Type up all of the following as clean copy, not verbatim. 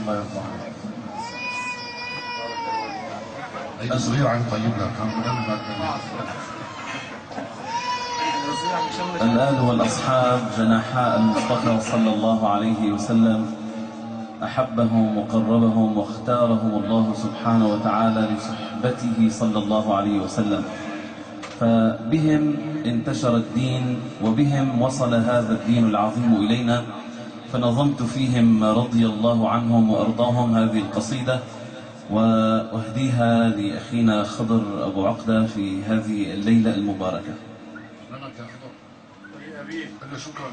الله يرضى عنك. عيد صغير عن طيب لك. الآل والأصحاب جناحاء المصطفى صلى الله عليه وسلم، أحبهم وقربهم واختارهم الله سبحانه وتعالى لصحبته صلى الله عليه وسلم، فبهم انتشر الدين وبهم وصل هذا الدين العظيم إلينا، فنظمت فيهم رضي الله عنهم وأرضاهم هذه القصيدة وأهديها لأخينا خضر أبو عقدة في هذه الليلة المباركة. شكرا.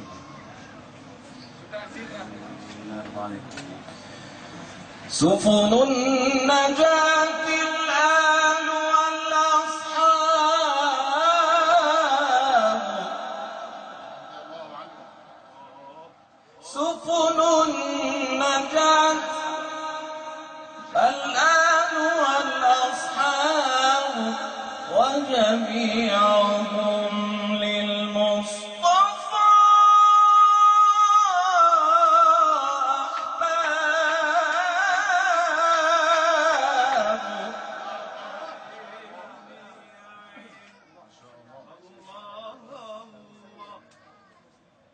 سفن النجاة الآل والأصحاب، سفن النجاة الآل والأصحاب وجميعهم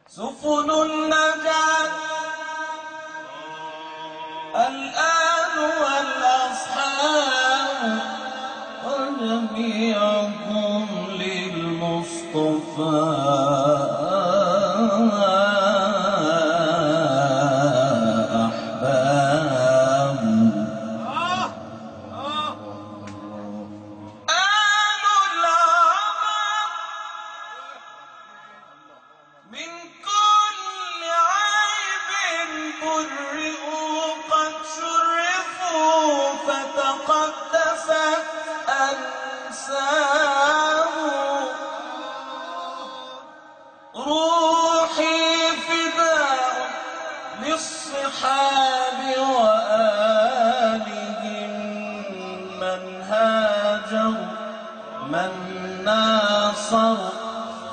سفن النجاة الآل والأصحاب وجميعهم للمصطفى أحباب. آل العمر من كل عيب برئوا قد شرفوا فتقدست أنساب. روحي فداء للصحاب وآلهم من هاجوا من ناصروا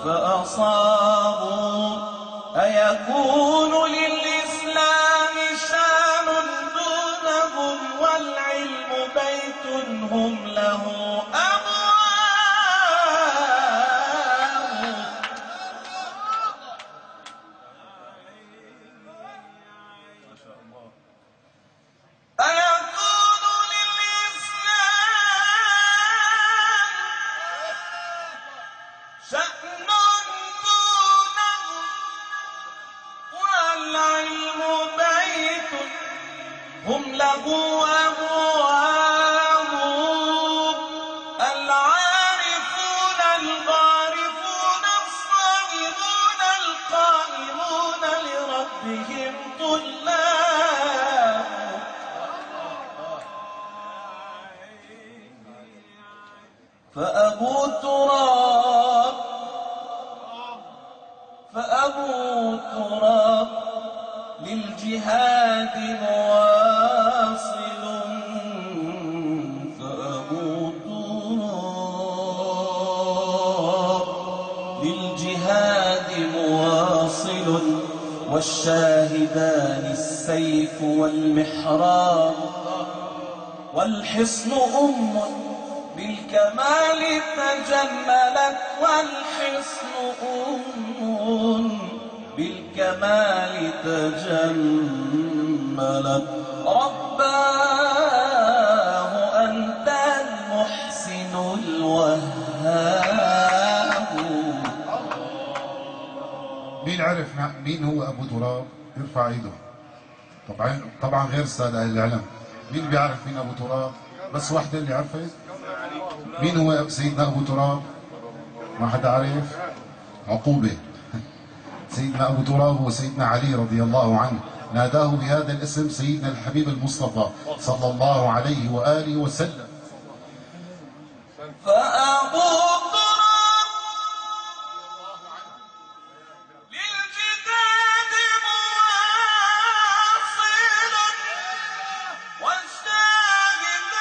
فأصابوا. أيكون للإسلام شان دونهم والعلم بيت هم له أبواب. أيكون للإسلام شأن والعلم بيت هم له أبواب. العارفون الغارفون الصائمون القائمون لربهم طلاب. فأبو تراب للجهاد مواصل. فأبو تراب للجهاد مواصل، والشاهدان السيف والمحراب. والحصن بالكمال تجملت، والحصن بالكمال تجملت. رباه أنت المحسن الوهاب. مين عرف مين هو أبو تراب؟ يرفع ايده. طبعا غير السادة أهل العلم. مين بيعرف مين أبو تراب؟ بس واحدة اللي عرفت. مين هو سيدنا أبو تراب؟ ما حدا عارف؟ عقوبة. سيدنا أبو تراب هو سيدنا علي رضي الله عنه، ناداه بهذا الاسم سيدنا الحبيب المصطفى صلى الله عليه وآله وسلم. فأبو تراب للجداد مواصل، والشاهدان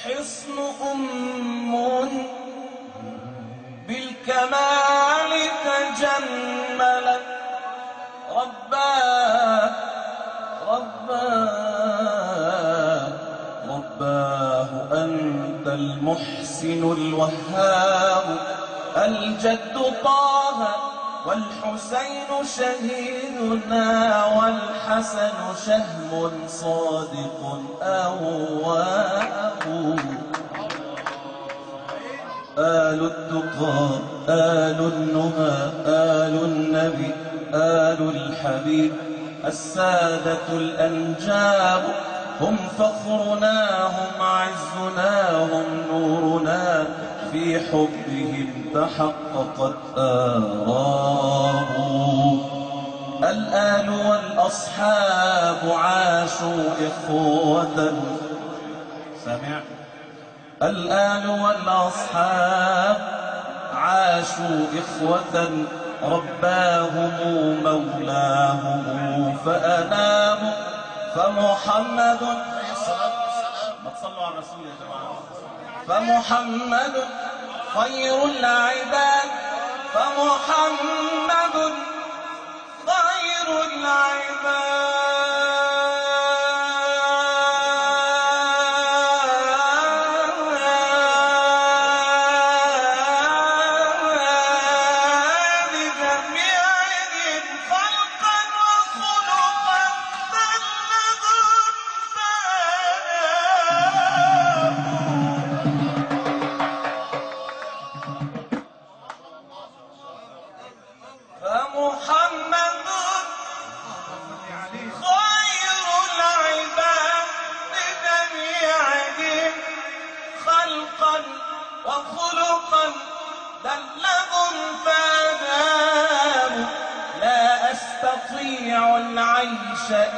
حصن بالكمال تجملت رباه أنت المحسن الوهاب الجد طه والحسين شهيدنا والحسن شهم صادق أواب آل التقى آل النهى آل النبي آل الحبيب السادة الأنجاب هم فخرنا هم عزنا هم نورنا في حبهم تحققت آراه الآل والأصحاب عاشوا إخوة سمع الآل والأصحاب عاشوا إخوة رباهم مولاهم فأناموا فمحمد ما تصلوا على الرسول يا جماعة فمحمد خير العباد فمحمد خير العباد وخلقا بلغ فنام لا أستطيع العيش